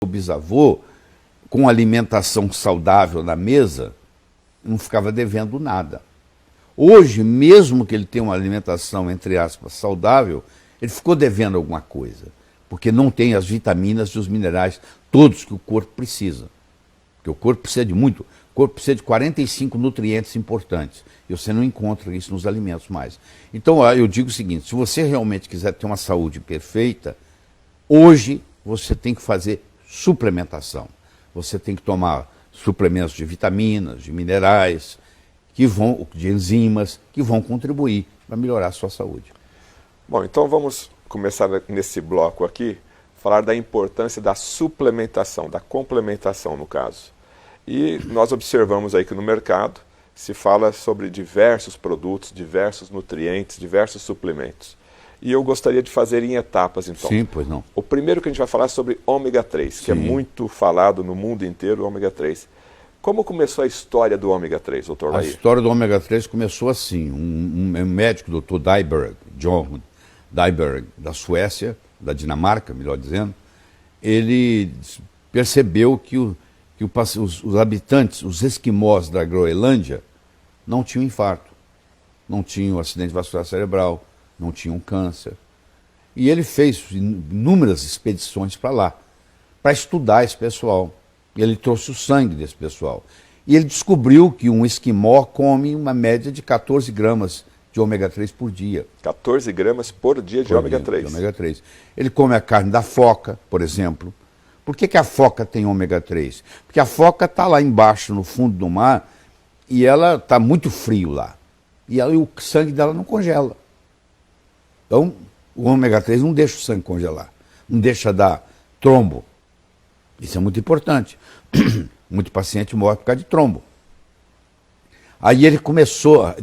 meu bisavô, com alimentação saudável na mesa, não ficava devendo nada. Hoje, mesmo que ele tenha uma alimentação, entre aspas, saudável, ele ficou devendo alguma coisa, porque não tem as vitaminas e os minerais todos que o corpo precisa. Porque o corpo precisa de muito, o corpo precisa de 45 nutrientes importantes, e você não encontra isso nos alimentos mais. Então, eu digo o seguinte, se você realmente quiser ter uma saúde perfeita, hoje você tem que fazer suplementação. Você tem que tomar suplementos de vitaminas, de minerais, de enzimas, que vão contribuir para melhorar a sua saúde. Bom, então vamos começar nesse bloco aqui, falar da importância da suplementação, da complementação no caso. E nós observamos aí que no mercado se fala sobre diversos produtos, diversos nutrientes, diversos suplementos. E eu gostaria de fazer em etapas, então. Sim, pois não. O primeiro que a gente vai falar é sobre ômega 3, que é muito falado no mundo inteiro, o ômega 3. Como começou a história do ômega 3, doutor Lair? A história do ômega 3 começou assim. Um médico, doutor Dyberg, John Dyberg, da Suécia, da Dinamarca, melhor dizendo, ele percebeu que os habitantes, os esquimós da Groenlândia, não tinham infarto, não tinham acidente vascular cerebral, não tinham câncer. E ele fez inúmeras expedições para lá, para estudar esse pessoal. E ele trouxe o sangue desse pessoal. E ele descobriu que um esquimó come uma média de 14 gramas de ômega 3 por dia. 14 gramas por dia de ômega 3. De ômega 3. Ele come a carne da foca, por exemplo. Por que a foca tem ômega 3? Porque a foca está lá embaixo, no fundo do mar, e ela está muito frio lá. E o sangue dela não congela. Então, o ômega 3 não deixa o sangue congelar. Não deixa dar trombo. Isso é muito importante. Muito paciente morre por causa de trombo. Aí ele começou a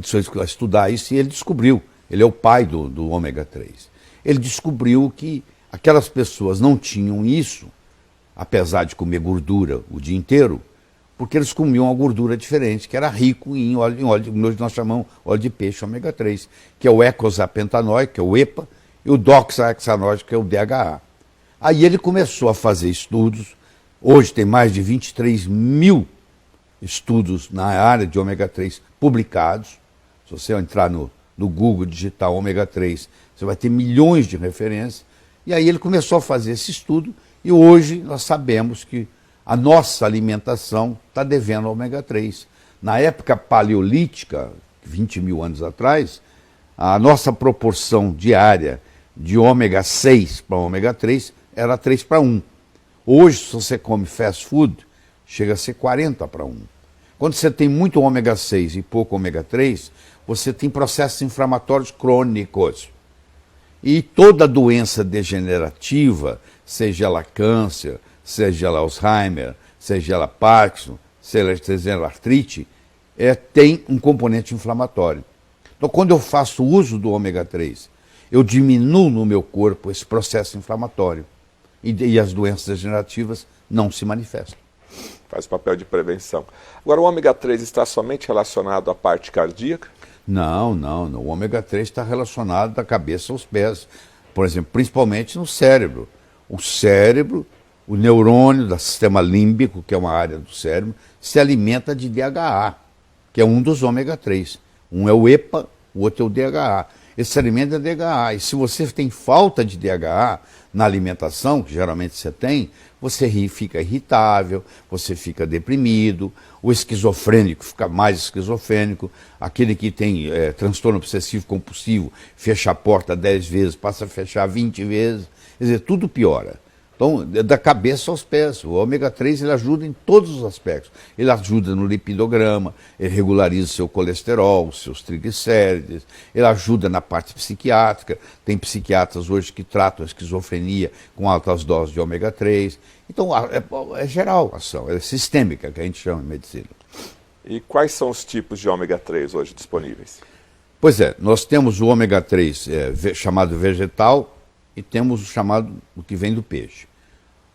estudar isso e ele descobriu. Ele é o pai do ômega 3. Ele descobriu que aquelas pessoas não tinham isso, apesar de comer gordura o dia inteiro, porque eles comiam uma gordura diferente, que era rico em óleo, hoje nós chamamos óleo de peixe ômega 3, que é o eicosapentaenoico, que é o EPA, e o doxahexanoico, que é o DHA. Aí ele começou a fazer estudos. Hoje tem mais de 23 mil estudos na área de ômega 3 publicados. Se você entrar no Google, digitar ômega 3, você vai ter milhões de referências. E aí ele começou a fazer esse estudo e hoje nós sabemos que a nossa alimentação está devendo ômega 3. Na época paleolítica, 20 mil anos atrás, a nossa proporção diária de ômega 6 para ômega 3 era 3 para 1. Hoje, se você come fast food, chega a ser 40 para 1. Quando você tem muito ômega 6 e pouco ômega 3, você tem processos inflamatórios crônicos. E toda doença degenerativa, seja ela câncer, seja ela Alzheimer, seja ela Parkinson, seja ela artrite, tem um componente inflamatório. Então, quando eu faço uso do ômega 3, eu diminuo no meu corpo esse processo inflamatório. E as doenças degenerativas não se manifestam. Faz o papel de prevenção. Agora, o ômega 3 está somente relacionado à parte cardíaca? Não. O ômega 3 está relacionado da cabeça aos pés. Por exemplo, principalmente no cérebro. O cérebro, o neurônio do sistema límbico, que é uma área do cérebro, se alimenta de DHA, que é um dos ômega 3. Um é o EPA, o outro é o DHA. Esse alimento é DHA. E se você tem falta de DHA na alimentação, que geralmente você tem, você fica irritável, você fica deprimido, o esquizofrênico fica mais esquizofrênico, aquele que tem transtorno obsessivo compulsivo, fecha a porta 10 vezes, passa a fechar 20 vezes, quer dizer, tudo piora. Então, da cabeça aos pés, o ômega 3 ele ajuda em todos os aspectos. Ele ajuda no lipidograma, ele regulariza o seu colesterol, os seus triglicérides, ele ajuda na parte psiquiátrica. Tem psiquiatras hoje que tratam a esquizofrenia com altas doses de ômega 3. Então, é geral a ação, é sistêmica, que a gente chama em medicina. E quais são os tipos de ômega 3 hoje disponíveis? Pois é, nós temos o ômega 3 chamado vegetal, e temos o que vem do peixe.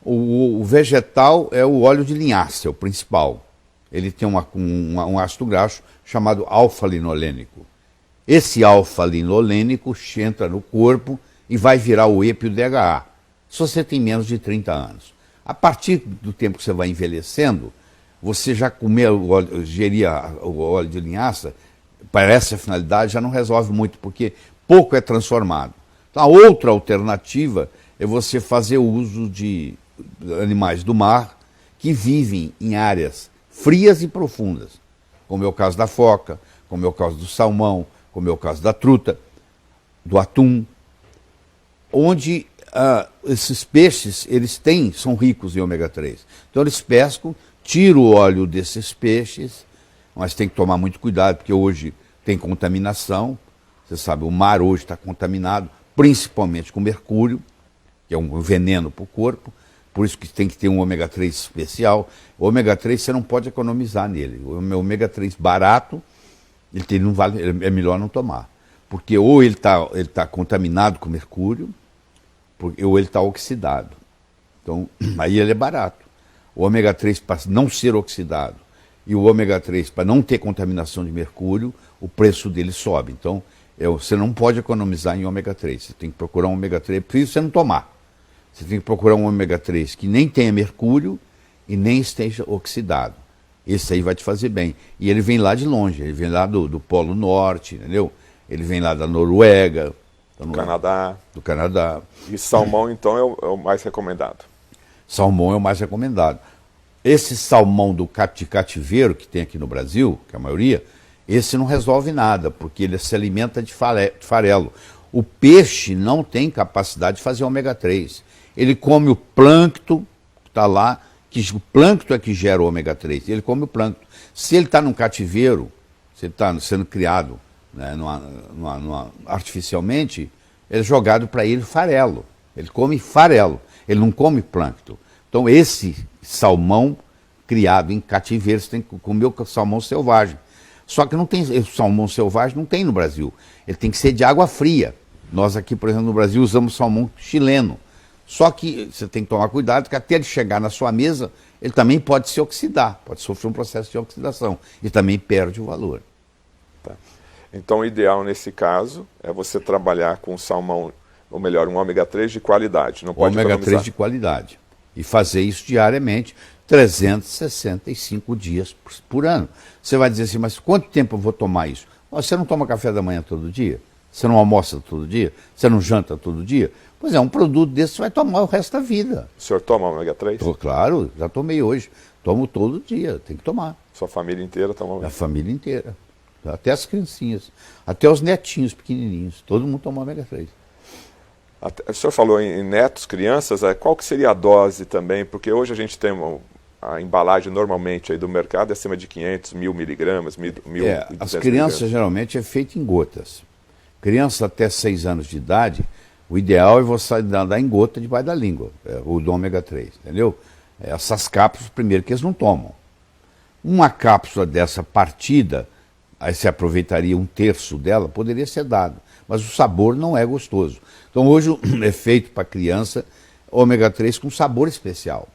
O vegetal é o óleo de linhaça, é o principal. Ele tem um ácido graxo chamado alfa-linolênico. Esse alfa-linolênico entra no corpo e vai virar o EPA e o DHA, se você tem menos de 30 anos. A partir do tempo que você vai envelhecendo, você já geria o óleo de linhaça, para essa finalidade, já não resolve muito, porque pouco é transformado. Então, a outra alternativa é você fazer uso de animais do mar que vivem em áreas frias e profundas, como é o caso da foca, como é o caso do salmão, como é o caso da truta, do atum, onde esses peixes são ricos em ômega 3. Então eles pescam, tiram o óleo desses peixes, mas tem que tomar muito cuidado, porque hoje tem contaminação. Você sabe, o mar hoje está contaminado, principalmente com mercúrio, que é um veneno para o corpo, por isso que tem que ter um ômega 3 especial. O ômega 3 você não pode economizar nele. O ômega 3 barato, não vale, é melhor não tomar. Porque ou ele tá contaminado com mercúrio, ou ele está oxidado. Então, aí ele é barato. O ômega 3 para não ser oxidado e o ômega 3 para não ter contaminação de mercúrio, o preço dele sobe. Então, você não pode economizar em ômega 3. Você tem que procurar um ômega 3, por isso você não tomar. Você tem que procurar um ômega 3 que nem tenha mercúrio e nem esteja oxidado. Esse aí vai te fazer bem. E ele vem lá de longe, ele vem lá do Polo Norte, entendeu? Ele vem lá da Noruega. Do Canadá. E salmão, então, é o mais recomendado? Salmão é o mais recomendado. Esse salmão de cativeiro que tem aqui no Brasil, que é a maioria, esse não resolve nada, porque ele se alimenta de farelo. O peixe não tem capacidade de fazer ômega 3. Ele come o plâncton que está lá, que o plâncton é que gera o ômega 3. Ele come o plâncton. Se ele está num cativeiro, se ele está sendo criado, né, artificialmente, é jogado para ele farelo. Ele come farelo, ele não come plâncton. Então esse salmão criado em cativeiro, você tem que comer o salmão selvagem. Só que não tem, o salmão selvagem não tem no Brasil. Ele tem que ser de água fria. Nós aqui, por exemplo, no Brasil, usamos salmão chileno. Só que você tem que tomar cuidado, que até ele chegar na sua mesa, ele também pode se oxidar, pode sofrer um processo de oxidação. E também perde o valor. Tá. Então, o ideal nesse caso é você trabalhar com salmão, ou melhor, um ômega 3 de qualidade. Não pode ômega 3 de qualidade. E fazer isso diariamente, 365 dias por ano. Você vai dizer assim, mas quanto tempo eu vou tomar isso? Você não toma café da manhã todo dia? Você não almoça todo dia? Você não janta todo dia? Pois é, um produto desse você vai tomar o resto da vida. O senhor toma ômega 3? Claro, já tomei hoje. Tomo todo dia, tem que tomar. Sua família inteira toma ômega 3? A família inteira. Até as criancinhas. Até os netinhos pequenininhos. Todo mundo toma ômega 3. O senhor falou em netos, crianças, qual que seria a dose também? Porque hoje a gente tem a embalagem normalmente aí do mercado é acima de 500, 1000 miligramas, 1.200 as crianças geralmente é feito em gotas. Criança até 6 anos de idade, o ideal é você dar em gota debaixo da língua, o do ômega 3, entendeu? Essas cápsulas, primeiro, que eles não tomam. Uma cápsula dessa partida, aí você aproveitaria 1/3 dela, poderia ser dado, mas o sabor não é gostoso. Então hoje é feito para criança ômega 3 com sabor especial.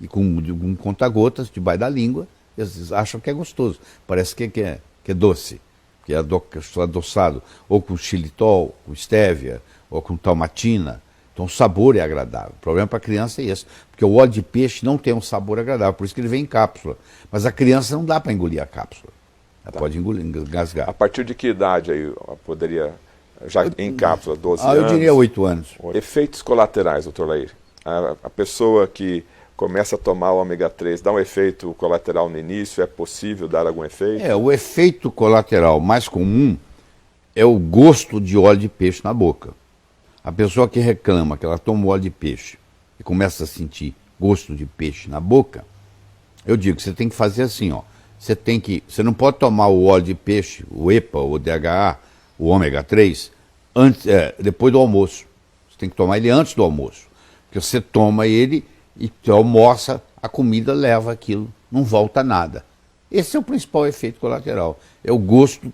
E com um conta-gotas debaixo da língua, eles acham que é gostoso. Parece que é doce, que é adoçado, ou com xilitol, com estévia, ou com talmatina. Então o sabor é agradável. O problema para a criança é esse, porque o óleo de peixe não tem um sabor agradável, por isso que ele vem em cápsula. Mas a criança não dá para engolir a cápsula. Ela pode engasgar. A partir de que idade aí poderia, já em cápsula, 12 anos? Eu diria 8 anos. Efeitos colaterais, doutor Laír. A pessoa que começa a tomar o ômega 3, dá um efeito colateral no início, é possível dar algum efeito? O efeito colateral mais comum é o gosto de óleo de peixe na boca. A pessoa que reclama que ela toma óleo de peixe e começa a sentir gosto de peixe na boca, eu digo que você tem que fazer assim, ó. Você não pode tomar o óleo de peixe, o EPA, o DHA, o ômega 3, depois do almoço. Você tem que tomar ele antes do almoço. Porque você toma ele e almoça, a comida leva aquilo, não volta nada. Esse é o principal efeito colateral. É o gosto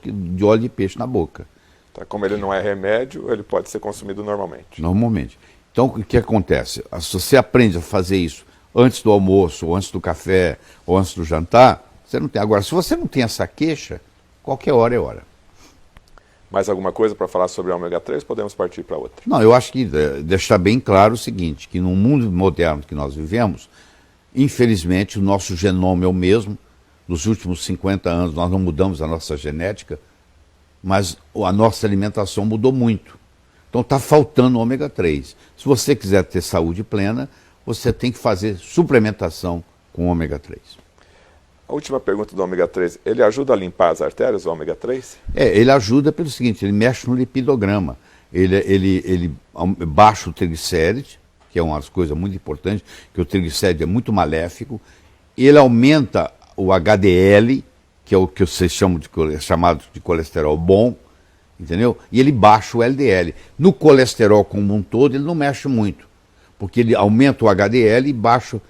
de óleo de peixe na boca. Tá, como ele não é remédio, ele pode ser consumido normalmente. Normalmente. Então, o que acontece? Se você aprende a fazer isso antes do almoço, ou antes do café, ou antes do jantar, você não tem. Agora, se você não tem essa queixa, qualquer hora é hora. Mais alguma coisa para falar sobre o ômega 3? Podemos partir para outra. Não, eu acho que deixar bem claro o seguinte, que no mundo moderno que nós vivemos, infelizmente o nosso genoma é o mesmo. Nos últimos 50 anos nós não mudamos a nossa genética, mas a nossa alimentação mudou muito. Então está faltando ômega 3. Se você quiser ter saúde plena, você tem que fazer suplementação com ômega 3. A última pergunta do ômega 3, ele ajuda a limpar as artérias, o ômega 3? Ele ajuda pelo seguinte, ele mexe no lipidograma, ele baixa o triglicéride, que é uma das coisas muito importantes, que o triglicéride é muito maléfico, ele aumenta o HDL, que é o que vocês chamam chamado de colesterol bom, entendeu? E ele baixa o LDL. No colesterol como um todo, ele não mexe muito, porque ele aumenta o HDL e baixa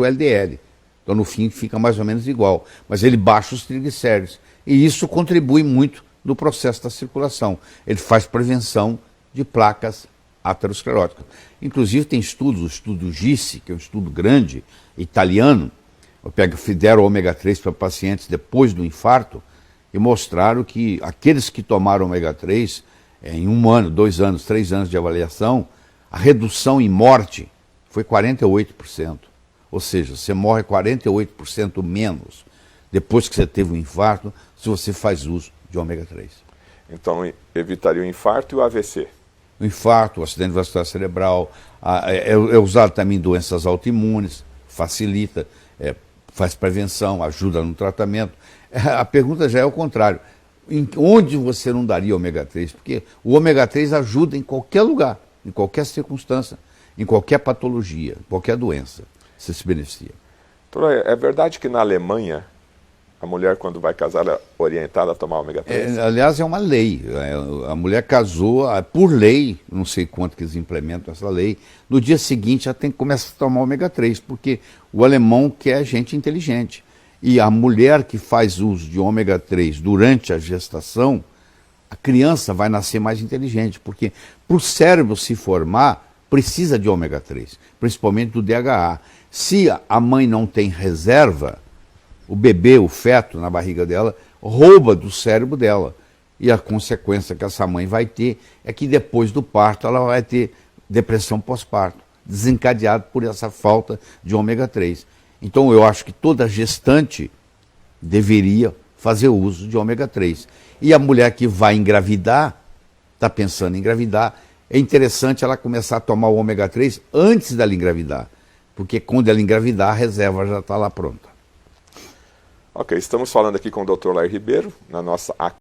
o LDL. Então, no fim, fica mais ou menos igual. Mas ele baixa os triglicéridos. E isso contribui muito no processo da circulação. Ele faz prevenção de placas ateroscleróticas. Inclusive, tem estudos, o estudo GISSI, que é um estudo grande, italiano, fizeram ômega 3 para pacientes depois do infarto e mostraram que aqueles que tomaram ômega 3, em 1 ano, 2 anos, 3 anos de avaliação, a redução em morte foi 48%. Ou seja, você morre 48% menos depois que você teve um infarto, se você faz uso de ômega 3. Então, evitaria o infarto e o AVC? O infarto, o acidente vascular cerebral, é usado também em doenças autoimunes, facilita, faz prevenção, ajuda no tratamento. A pergunta já é o contrário. Onde você não daria ômega 3? Porque o ômega 3 ajuda em qualquer lugar, em qualquer circunstância, em qualquer patologia, qualquer doença. Você se beneficia. Doutor, é verdade que na Alemanha a mulher, quando vai casar, é orientada a tomar ômega 3? Aliás, é uma lei. A mulher casou, por lei, não sei quanto que eles implementam essa lei, no dia seguinte ela tem que começar a tomar ômega 3, porque o alemão quer gente inteligente. E a mulher que faz uso de ômega 3 durante a gestação, a criança vai nascer mais inteligente, porque para o cérebro se formar, precisa de ômega 3, principalmente do DHA. Se a mãe não tem reserva, o bebê, o feto na barriga dela, rouba do cérebro dela. E a consequência que essa mãe vai ter é que depois do parto ela vai ter depressão pós-parto, desencadeado por essa falta de ômega 3. Então eu acho que toda gestante deveria fazer uso de ômega 3. E a mulher que vai engravidar, está pensando em engravidar, é interessante ela começar a tomar o ômega 3 antes dela engravidar. Porque quando ela engravidar, a reserva já está lá pronta. Ok, estamos falando aqui com o Dr. Lair Ribeiro, na nossa